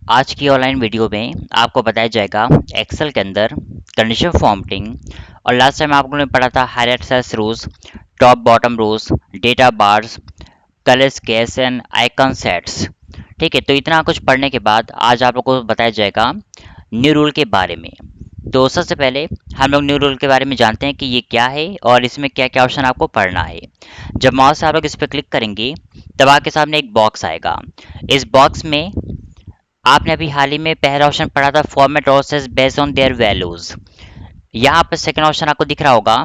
आज की online video में आपको बताया जाएगा एक्सेल के अंदर कंडीशन फॉर्मेटिंग। और लास्ट टाइम आप लोगों ने पढ़ा था highlight cells rules, top bottom rules, data bars, colour scales and icon sets. ठीक है, तो इतना कुछ पढ़ने के बाद आज आप लोगों को बताया जाएगा न्यू रूल के बारे में। तो सबसे पहले हम लोग न्यू रूल के बारे में जानते हैं कि ये क्या है और इसमें क्या क्या ऑप्शन आपको पढ़ना है। जब माउस से आप लोग इस पर क्लिक करेंगे तब आपके सामने एक बॉक्स आएगा। इस बॉक्स में आपने अभी हाल ही में पहला ऑप्शन पढ़ा था format options based on their values. यहाँ पर सेकंड ऑप्शन आपको दिख रहा होगा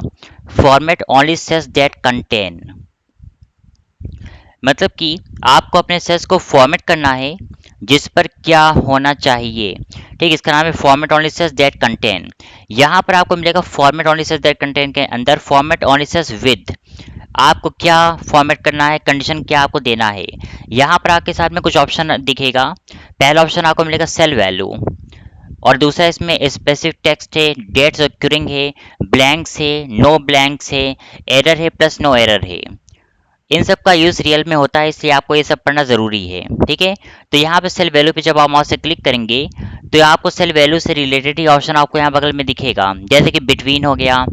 format only cells that contain. मतलब कि आपको अपने सेल्स को फॉर्मेट करना है जिस पर क्या होना चाहिए। ठीक, इसका नाम है format only cells that contain. यहाँ पर आपको मिलेगा format only cells that contain के अंदर फॉर्मेट ओनली सेल्स विद। आपको क्या फॉर्मेट करना है, कंडीशन क्या आपको देना है। यहाँ पर आपके साथ में कुछ ऑप्शन दिखेगा। पहला ऑप्शन आपको मिलेगा सेल वैल्यू, और दूसरा इसमें स्पेसिफिक टेक्स्ट है, डेट्स ऑक्यूरिंग है, ब्लैंक्स है, नो ब्लैंक्स है, एरर है प्लस नो एरर है। इन सब का यूज रियल में होता है, इसलिए आपको ये सब पढ़ना जरूरी है। ठीक है, तो यहाँ पे सेल वैल्यू पे जब आप माउस से क्लिक करेंगे तो आपको सेल वैल्यू से रिलेटेड ही ऑप्शन आपको यहाँ बगल में दिखेगा, जैसे कि बिटवीन हो गया,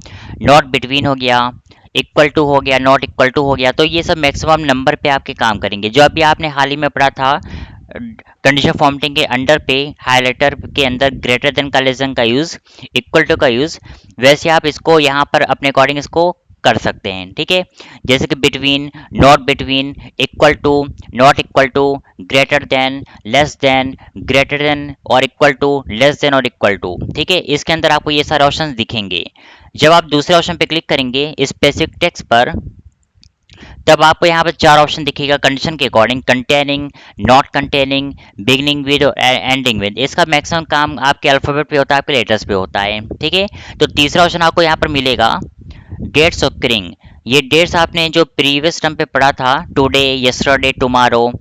नॉट बिटवीन हो गया, इक्वल टू हो गया, नॉट इक्वल टू हो गया। तो ये सब मैक्सिमम नंबर पे आपके काम करेंगे। जो अभी आपने हाल ही में पढ़ा था कंडीशन फॉर्मेटिंग के अंडर पे हाइलाइटर के अंदर ग्रेटर देन का, लेस देन का यूज, इक्वल टू का यूज, वैसे आप इसको यहाँ पर अपने अकॉर्डिंग इसको कर सकते हैं। ठीक है, जैसे कि between, not between, equal to, not equal to, greater than, less than, greater than और इक्वल टू, लेस देन और इक्वल टू। ठीक है, इसके अंदर आपको ये सारे ऑप्शंस दिखेंगे। जब आप दूसरे ऑप्शन पे क्लिक करेंगे स्पेसिफिक टेक्स्ट पर, तब आपको यहाँ पर चार ऑप्शन दिखेगा कंडीशन के according, containing, not containing, beginning with और एंडिंग विद। इसका मैक्सिमम काम आपके अल्फाबेट पे होता है, आपके लेटर्स पे होता है। ठीक है, तो तीसरा ऑप्शन आपको यहाँ पर मिलेगा डेट्स ऑक्यूरिंग। ये डेट्स आपने जो प्रीवियस टर्म पे पढ़ा था, today, yesterday, tomorrow,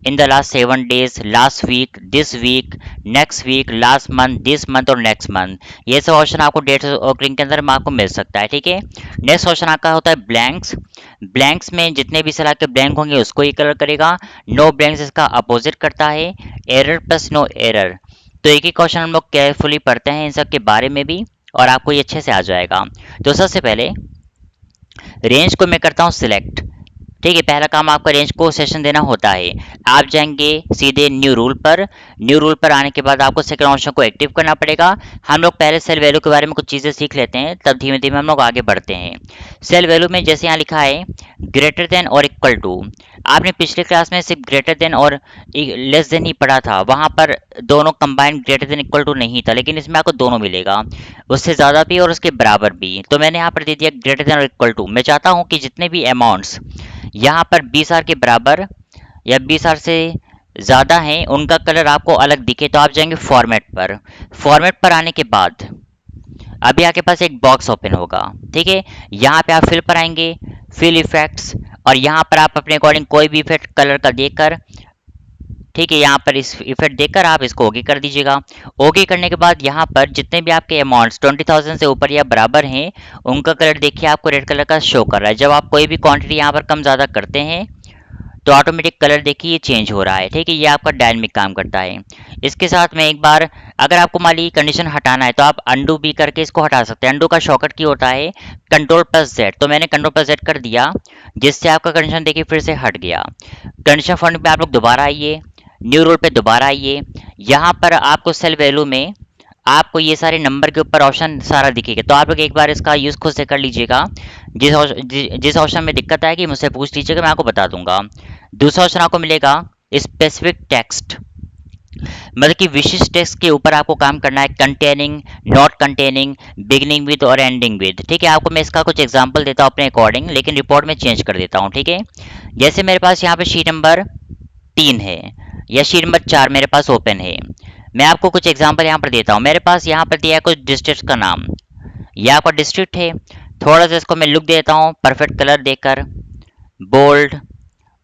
in the last 7 days, last week, this week, next week, last month, this month और नेक्स्ट मंथ। ये सब ऑप्शन आपको डेट्स ऑक्यूरिंग के अंदर आपको मिल सकता है। ठीक है, नेक्स्ट ऑप्शन आपका होता है ब्लैंक्स। ब्लैंक्स में जितने भी सलाह के ब्लैंक होंगे उसको ही कलर करेगा। नो ब्लैंक्स इसका अपोजिट करता है। Error plus no error. तो एक ही क्वेश्चन हम लोग केयरफुली पढ़ते हैं इन सब के बारे में भी, और आपको ये अच्छे से आ जाएगा। तो सबसे पहले रेंज को मैं करता हूँ सिलेक्ट। ठीक है, पहला काम आपका रेंज को सेशन देना होता है। आप जाएंगे सीधे न्यू रूल पर। न्यू रूल पर आने के बाद आपको सेकंड ऑप्शन को एक्टिव करना पड़ेगा। हम लोग पहले सेल वैल्यू के बारे में कुछ चीज़ें सीख लेते हैं, तब धीमे धीमे हम लोग आगे बढ़ते हैं। सेल वैल्यू में जैसे यहाँ लिखा है ग्रेटर देन और इक्वल टू, आपने पिछले क्लास में सिर्फ ग्रेटर देन और लेस देन ही पढ़ा था, वहाँ पर दोनों combined greater than equal to नहीं था, लेकिन इसमें आपको दोनों मिलेगा, उससे ज़्यादा भी और उसके बराबर भी। तो मैंने यहाँ पर दे दिया ग्रेटर देन और इक्वल टू। मैं चाहता हूँ कि जितने भी अमाउंट्स यहाँ पर 20,000 के बराबर या 20,000 से ज़्यादा हैं उनका कलर आपको अलग दिखे, तो आप जाएंगे फॉर्मेट पर। फॉर्मेट पर आने के बाद अभी आपके पास एक बॉक्स ओपन होगा। ठीक है, यहाँ पे आप फिल पर आएंगे, फिल इफेक्ट्स, और यहाँ पर आप अपने अकॉर्डिंग कोई भी इफेक्ट कलर का देकर, ठीक है, यहाँ पर इस इफेक्ट देकर आप इसको ओके कर दीजिएगा। ओके करने के बाद यहाँ पर जितने भी आपके अमाउंट्स 20,000 से ऊपर या बराबर हैं उनका कलर देखिए आपको रेड कलर का शो कर रहा है। जब आप कोई भी क्वांटिटी यहाँ पर कम ज़्यादा करते हैं तो ऑटोमेटिक कलर देखिए ये चेंज हो रहा है। ठीक है, ये आपका डायनामिक काम करता है। इसके साथ में एक बार अगर आपको मान लीजिए कंडीशन हटाना है तो आप अंडू भी करके इसको हटा सकते हैं। अंडू का शॉर्टकट की होता है कंट्रोल प्लस जेड। तो मैंने कंट्रोल प्लस जेड कर दिया, जिससे आपका कंडीशन देखिए फिर से हट गया। कंडीशन फॉर्मेट पे आप लोग दोबारा आइए, न्यू रूल पे दोबारा आइए। यहाँ पर आपको सेल वैल्यू में आपको ये सारे नंबर के ऊपर ऑप्शन सारा दिखेगा, तो आप लोग एक बार इसका यूज़ खुद से कर लीजिएगा। जिस ऑप्शन में दिक्कत आएगी मुझसे पूछ लीजिएगा, मैं आपको बता दूंगा। दूसरा ऑप्शन आपको मिलेगा स्पेसिफिक टेक्स्ट, मतलब कि विशिष्ट टेक्स्ट के ऊपर आपको काम करना है। Containing, not containing, beginning with और एंडिंग विद। ठीक है, आपको मैं इसका कुछ एग्जांपल देता हूँ अपने अकॉर्डिंग, लेकिन रिपोर्ट में चेंज कर देता हूँ। ठीक है, जैसे मेरे पास यहाँ पे शीट नंबर 3 है या शीट नंबर 4 मेरे पास ओपन है। मैं आपको कुछ एग्जांपल यहाँ पर देता हूँ। मेरे पास यहाँ पर दिया है कुछ डिस्ट्रिक्ट का नाम, यह आपका डिस्ट्रिक्ट है। थोड़ा सा इसको मैं लुक देता हूँ परफेक्ट कलर देकर, बोल्ड,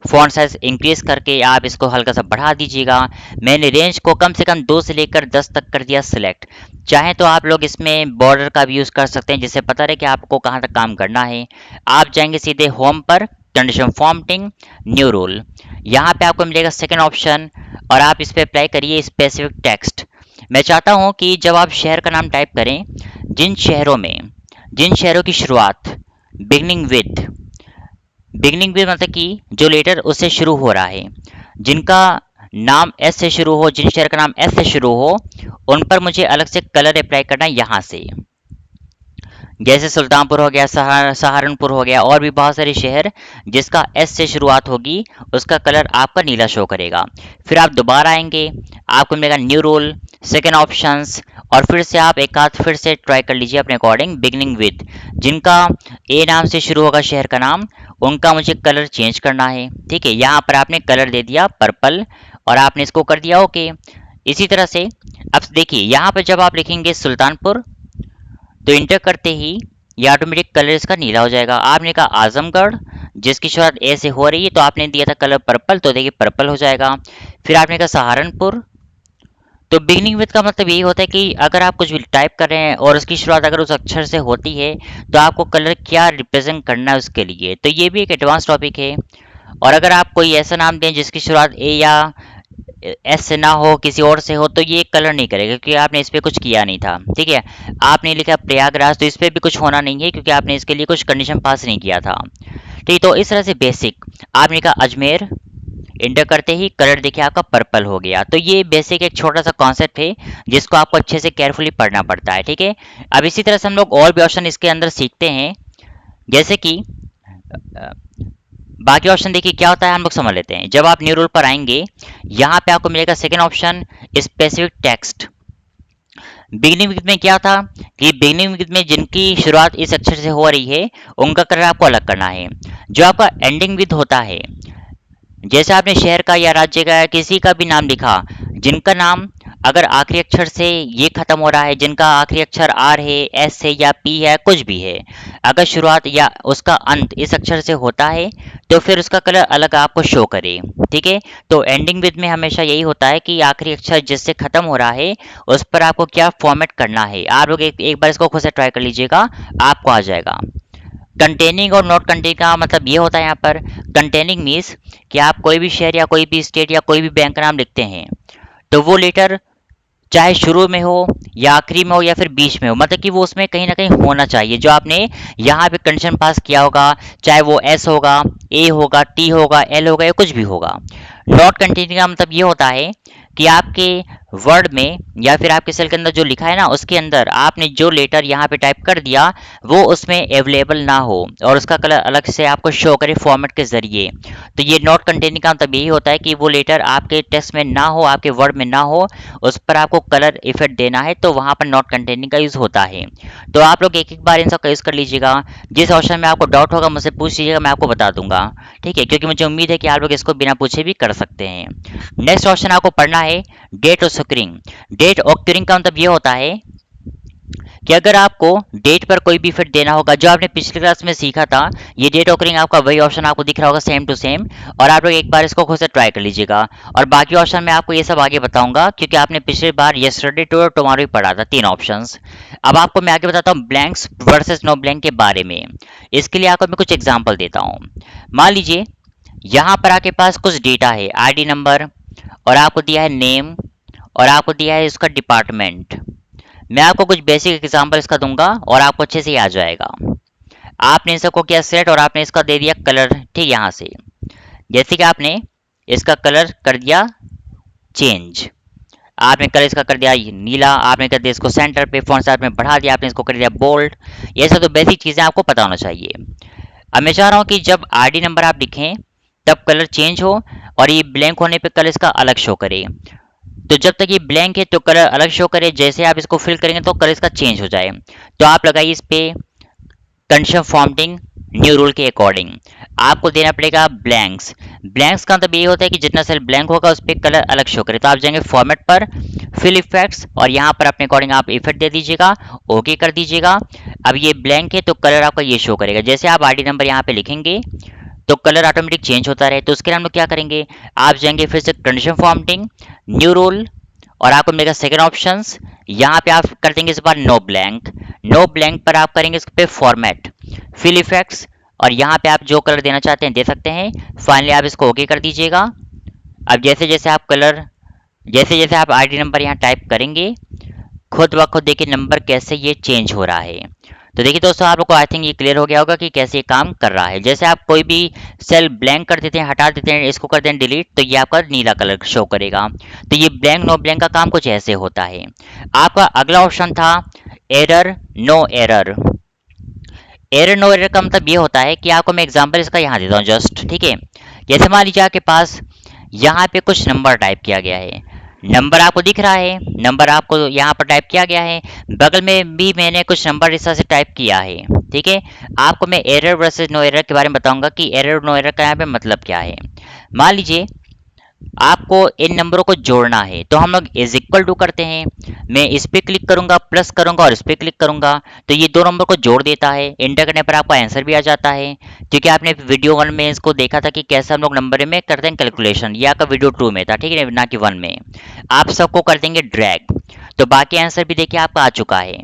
फॉन्ट साइज इंक्रीज करके आप इसको हल्का सा बढ़ा दीजिएगा। मैंने रेंज को कम से कम 2 से लेकर 10 तक कर दिया सिलेक्ट। चाहे तो आप लोग इसमें बॉर्डर का भी यूज़ कर सकते हैं, जिससे पता रहे कि आपको कहाँ तक काम करना है। आप जाएंगे सीधे होम पर, कंडीशन फॉर्मेटिंग, न्यू रूल। यहाँ पे आपको मिलेगा सेकंड ऑप्शन, और आप इस पे अप्लाई करिए स्पेसिफिक टेक्स्ट। मैं चाहता हूं कि जब आप शहर का नाम टाइप करें, जिन शहरों की शुरुआत बिगनिंग विद मतलब कि जो लेटर उससे शुरू हो रहा है, जिनका नाम एस से शुरू हो, जिन शहर का नाम एस से शुरू हो, उन पर मुझे अलग से कलर अप्लाई करना है यहाँ से। जैसे सुल्तानपुर हो गया, सहारनपुर हो गया, और भी बहुत सारे शहर जिसका एस से शुरुआत होगी, उसका कलर आपका नीला शो करेगा। फिर आप दोबारा आएंगे, आपको मिलेगा न्यू रोल, सेकेंड ऑप्शंस, और फिर से आप एक आध फिर से ट्राई कर लीजिए अपने अकॉर्डिंग बिगनिंग विद, जिनका ए नाम से शुरू होगा शहर का नाम, उनका मुझे कलर चेंज करना है। ठीक है, यहाँ पर आपने कलर दे दिया पर्पल और आपने इसको कर दिया ओके। इसी तरह से अब देखिए यहाँ पर जब आप लिखेंगे सुल्तानपुर, तो इंटर करते ही ये ऑटोमेटिक कलर इसका नीला हो जाएगा। आपने कहा आजमगढ़, जिसकी शुरुआत ए से हो रही है, तो आपने दिया था कलर पर्पल, तो देखिए पर्पल हो जाएगा। फिर आपने कहा सहारनपुर, तो बिगिनिंग विद का मतलब यही होता है कि अगर आप कुछ भी टाइप कर रहे हैं और उसकी शुरुआत अगर उस अक्षर से होती है, तो आपको कलर क्या रिप्रेजेंट करना है उसके लिए। तो ये भी एक एडवांस टॉपिक है। और अगर आप कोई ऐसा नाम दें जिसकी शुरुआत ए या एस से ना हो, किसी और से हो, तो ये कलर नहीं करेगा क्योंकि आपने इस पे कुछ किया नहीं था। ठीक है, आपने लिखा प्रयागराज, तो इस पे भी कुछ होना नहीं है क्योंकि आपने इसके लिए कुछ कंडीशन पास नहीं किया था। ठीक, तो इस तरह से बेसिक आपने कहा अजमेर, इंटर करते ही कलर देखिए आपका पर्पल हो गया। तो ये बेसिक एक छोटा सा कॉन्सेप्ट है जिसको आपको अच्छे से केयरफुली पढ़ना पड़ता है। ठीक है, अब इसी तरह से हम लोग और भी ऑप्शन इसके अंदर सीखते हैं, जैसे कि बाकी ऑप्शन देखिए क्या होता है, हम लोग समझ लेते हैं। जब आप न्यू रूल पर आएंगे, यहाँ पे आपको मिलेगा second option specific text. Beginning with में क्या था कि बिगिनिंग विद में जिनकी शुरुआत इस अक्षर से हो रही है, उनका कलर आपको अलग करना है। जो आपका एंडिंग विद होता है, जैसे आपने शहर का या राज्य का या किसी का भी नाम लिखा, जिनका नाम अगर आखिरी अक्षर से ये खत्म हो रहा है, जिनका आखिरी अक्षर आर है, एस है या पी है, कुछ भी है, अगर शुरुआत या उसका अंत इस अक्षर से होता है, तो फिर उसका कलर अलग आपको शो करे। ठीक है, तो एंडिंग विद में हमेशा यही होता है कि आखिरी अक्षर जिससे खत्म हो रहा है, उस पर आपको क्या फॉर्मेट करना है। आप लोग एक बार इसको खुद से ट्राई कर लीजिएगा, आपको आ जाएगा। कंटेनिंग और नॉट कंटेनिंग का मतलब ये होता है, यहाँ पर कंटेनिंग मीन्स कि आप कोई भी शहर या कोई भी स्टेट या कोई भी बैंक का नाम लिखते हैं, तो वो लेटर चाहे शुरू में हो या आखिरी में हो या फिर बीच में हो, मतलब कि वो उसमें कहीं ना कहीं होना चाहिए जो आपने यहाँ पे कंडीशन पास किया होगा, चाहे वो एस होगा, ए होगा, टी होगा, एल होगा या कुछ भी होगा। नॉट कंटेनिंग का मतलब ये होता है कि आपके वर्ड में या फिर आपके सेल के अंदर जो लिखा है ना, उसके अंदर आपने जो लेटर यहाँ पे टाइप कर दिया, वो उसमें अवेलेबल ना हो और उसका कलर अलग से आपको शो करे फॉर्मेट के जरिए। तो ये नॉट कंटेनिंग का मतलब यही होता है कि वो लेटर आपके टेक्स्ट में ना हो, आपके वर्ड में ना हो, उस पर आपको कलर इफेक्ट देना है, तो वहां पर नॉट कंटेनिंग का यूज होता है। तो आप लोग एक एक बार इन सब का यूज कर लीजिएगा। जिस ऑप्शन में आपको डाउट होगा मुझसे पूछ लीजिएगा, मैं आपको बता दूंगा। ठीक है, क्योंकि मुझे उम्मीद है कि आप लोग इसको बिना पूछे भी कर सकते हैं। नेक्स्ट ऑप्शन आपको पढ़ना है डेट ऑक्यूरिंग। डेट ऑक्यूरिंग का मतलब ये होता है कि अगर आपको डेट पर कोई भी इफेक्ट देना होगा, जो आपने पिछली क्लास में सीखा था, ये डेट ऑकरिंग आपका वही ऑप्शन आपको दिख रहा होगा सेम टू सेम, और आप लोग एक बार इसको खुद से ट्राई कर लीजिएगा। और बाकी ऑप्शन मैं आपको ये सब आगे बताऊंगा क्योंकि आपने पिछली बार यस्टरडे टू और टुमारो ही पढ़ा था, 3 ऑप्शंस। अब आपको मैं आगे बताता हूँ ब्लैंक्स वर्सेस नो ब्लैंक के बारे में। इसके लिए आपको मैं कुछ एग्जाम्पल देता हूँ। मान लीजिए यहाँ पर आपके पास कुछ डेटा है, आईडी नंबर, और आपको दिया है नेम, और आपको दिया है इसका डिपार्टमेंट। मैं आपको कुछ बेसिक एग्जांपल इसका दूंगा और आपको अच्छे से आ जाएगा। आपने इन सबको किया सेट और आपने इसका दे दिया कलर। ठीक, यहाँ से जैसे कि आपने इसका कलर कर दिया चेंज, आपने कलर इसका कर दिया नीला, आपने कर दिया इसको सेंटर पे फॉन्ट साइज में बढ़ा दिया, आपने इसको कर दिया बोल्ड। ये सब तो बेसिक चीज़ें आपको पता होना चाहिए। अब मैं चाह रहा हूँ कि जब आईडी नंबर आप लिखें तब कलर चेंज हो और ये ब्लैंक होने पे कलर इसका अलग शो करे। तो जब तक ये ब्लैंक है तो कलर अलग शो करे, जैसे आप इसको फिल करेंगे तो कलर इसका चेंज हो जाए। तो आप लगाइए इस पे कंडीशन फॉर्मेटिंग न्यू रूल के अकॉर्डिंग। आपको देना पड़ेगा ब्लैंक्स। ब्लैंक्स का मतलब ये होता है कि जितना सेल ब्लैंक होगा उस पर कलर अलग शो करे। तो आप जाएंगे फॉर्मेट पर, फिल इफेक्ट्स, और यहाँ पर अपने अकॉर्डिंग आप इफेक्ट दे दीजिएगा, ओके कर दीजिएगा। अब ये ब्लैंक है तो कलर आपका ये शो करेगा। जैसे आप आईडी नंबर यहाँ पे लिखेंगे तो कलर ऑटोमेटिक चेंज होता रहे। तो उसके लिए हम लोग क्या करेंगे, आप जाएंगे फिर से कंडीशन फॉर्मेटिंग न्यू रूल, और आपको मिलेगा सेकंड ऑप्शंस। यहाँ पे आप कर देंगे इस बार नो ब्लैंक। नो ब्लैंक पर आप करेंगे इस पे फॉर्मेट, फिल इफेक्ट्स, और यहाँ पे आप जो कलर देना चाहते हैं दे सकते हैं। फाइनली आप इसको ओके कर दीजिएगा। अब जैसे जैसे आप कलर जैसे जैसे आप आईडी नंबर यहाँ टाइप करेंगे, खुद ब खुद देखिए नंबर कैसे ये चेंज हो रहा है। तो देखिए दोस्तों, आप लोग को आई थिंक ये क्लियर हो गया होगा कि कैसे ये काम कर रहा है। जैसे आप कोई भी सेल ब्लैंक कर देते हैं, हटा देते हैं, इसको कर दें डिलीट, तो ये आपका नीला कलर शो करेगा। तो ये ब्लैंक नो ब्लैंक का काम कुछ ऐसे होता है। आपका अगला ऑप्शन था error no error. Error no error का मतलब ये होता है कि आपको मैं एग्जांपल इसका यहाँ देता हूँ जस्ट, ठीक है। जैसे मान लीजिए आपके पास यहाँ पे कुछ नंबर टाइप किया गया है, नंबर आपको दिख रहा है, नंबर आपको यहाँ पर टाइप किया गया है, बगल में भी मैंने कुछ नंबर इस तरह से टाइप किया है, ठीक है। आपको मैं एरर वर्सेस नो एरर के बारे में बताऊंगा कि एरर नो एरर का यहाँ पे मतलब क्या है। मान लीजिए आपको इन नंबरों को जोड़ना है, तो हम लोग इज इक्वल टू करते हैं। मैं इस पे क्लिक करूंगा, प्लस करूंगा और इस पे क्लिक करूंगा, तो ये दो नंबर को जोड़ देता है। इंटर करने पर आपका आंसर भी आ जाता है, क्योंकि आपने वीडियो 1 में इसको देखा था कि कैसे हम लोग नंबर में करते हैं कैलकुलेशन। ये आपका वीडियो 2 में था, ठीक है ना कि 1 में। आप सबको कर देंगे ड्रैग, तो बाकी आंसर भी देखिए आपका आ चुका है।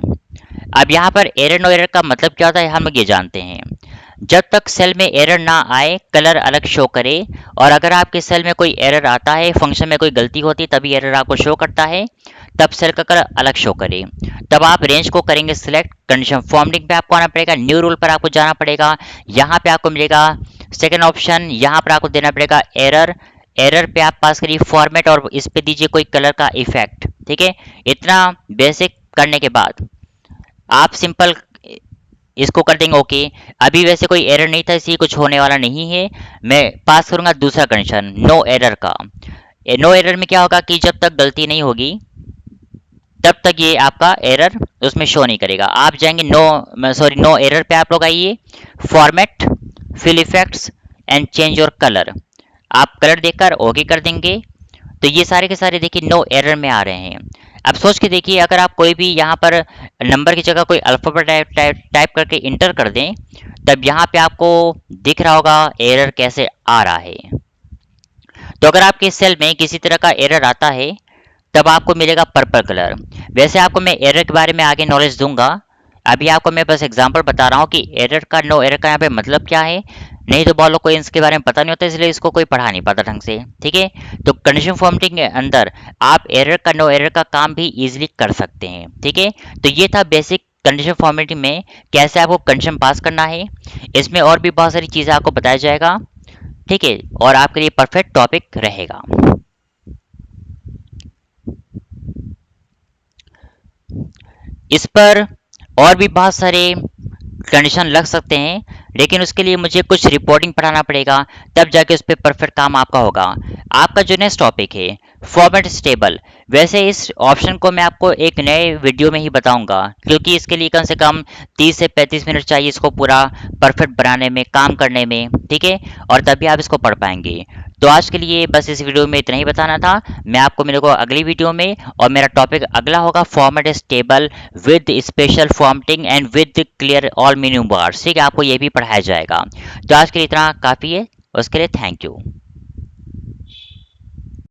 अब यहाँ पर एरर नो एरर का मतलब क्या होता है हम लोग ये जानते हैं। जब तक सेल में एरर ना आए, कलर अलग शो करे, और अगर आपके सेल में कोई एरर आता है, फंक्शन में कोई गलती होती है, तभी एरर आपको शो करता है, तब सेल का कलर अलग शो करे। तब आप रेंज को करेंगे सिलेक्ट, कंडीशन फॉर्मेटिंग पे आपको आना पड़ेगा, न्यू रूल पर आपको जाना पड़ेगा। यहाँ पे आपको मिलेगा सेकेंड ऑप्शन, यहाँ पर आपको देना पड़ेगा एरर। एरर पे आप पास करिए फॉर्मेट और इस पे दीजिए कोई कलर का इफेक्ट, ठीक है। इतना बेसिक करने के बाद आप सिंपल इसको कर देंगे ओके। अभी वैसे कोई एरर नहीं था, इसलिए कुछ होने वाला नहीं है। मैं पास करूंगा दूसरा कंडीशन नो एरर का। नो एरर में क्या होगा कि जब तक गलती नहीं होगी तब तक ये आपका एरर उसमें शो नहीं करेगा। आप जाएंगे नो एरर पे आप लोग आइए, format, fill effects and change your colour. आप कलर देकर ओके कर देंगे, तो ये सारे के सारे देखिए नो एरर में आ रहे हैं। अब सोच के देखिए, अगर आप कोई भी यहाँ पर नंबर की जगह कोई अल्फाबेट टाइप करके इंटर कर दें, तब यहाँ पे आपको दिख रहा होगा एरर कैसे आ रहा है। तो अगर आपके सेल में किसी तरह का एरर आता है, तब आपको मिलेगा पर्पल कलर। वैसे आपको मैं एरर के बारे में आगे नॉलेज दूंगा, अभी आपको मैं बस एग्जांपल बता रहा हूँ कि एरर का नो एरर का यहाँ पे मतलब क्या है। नहीं तो बहुत लोग को इसके बारे में पता नहीं होता, इसलिए इसको कोई पढ़ा नहीं पाता ढंग से, ठीक है। तो कंडीशन फॉर्मेटिंग के अंदर आप एरर का नो एरर का काम भी इजीली कर सकते हैं, ठीक है। तो ये था बेसिक कंडीशन फॉर्मेटिंग में कैसे आपको कंडीशन पास करना है। इसमें और भी बहुत सारी चीज़ें आपको बताया जाएगा, ठीक है, और आपके लिए परफेक्ट टॉपिक रहेगा। इस पर और भी बहुत सारे कंडीशन लग सकते हैं, लेकिन उसके लिए मुझे कुछ रिपोर्टिंग पढ़ाना पड़ेगा, तब जाके उस पर परफेक्ट काम आपका होगा। आपका जो नेक्स्ट टॉपिक है फॉर्मेट स्टेबल, वैसे इस ऑप्शन को मैं आपको एक नए वीडियो में ही बताऊंगा, क्योंकि इसके लिए कम से कम 30 से 35 मिनट चाहिए इसको पूरा परफेक्ट बनाने में, काम करने में, ठीक है, और तभी आप इसको पढ़ पाएंगे। तो आज के लिए बस इस वीडियो में इतना ही बताना था। मैं आपको मिलूंगा अगली वीडियो में, और मेरा टॉपिक अगला होगा format stable with special formatting and with clear all menu bars, ठीक है, आपको ये भी पढ़ाया जाएगा। तो आज के लिए इतना काफ़ी है, उसके लिए थैंक यू।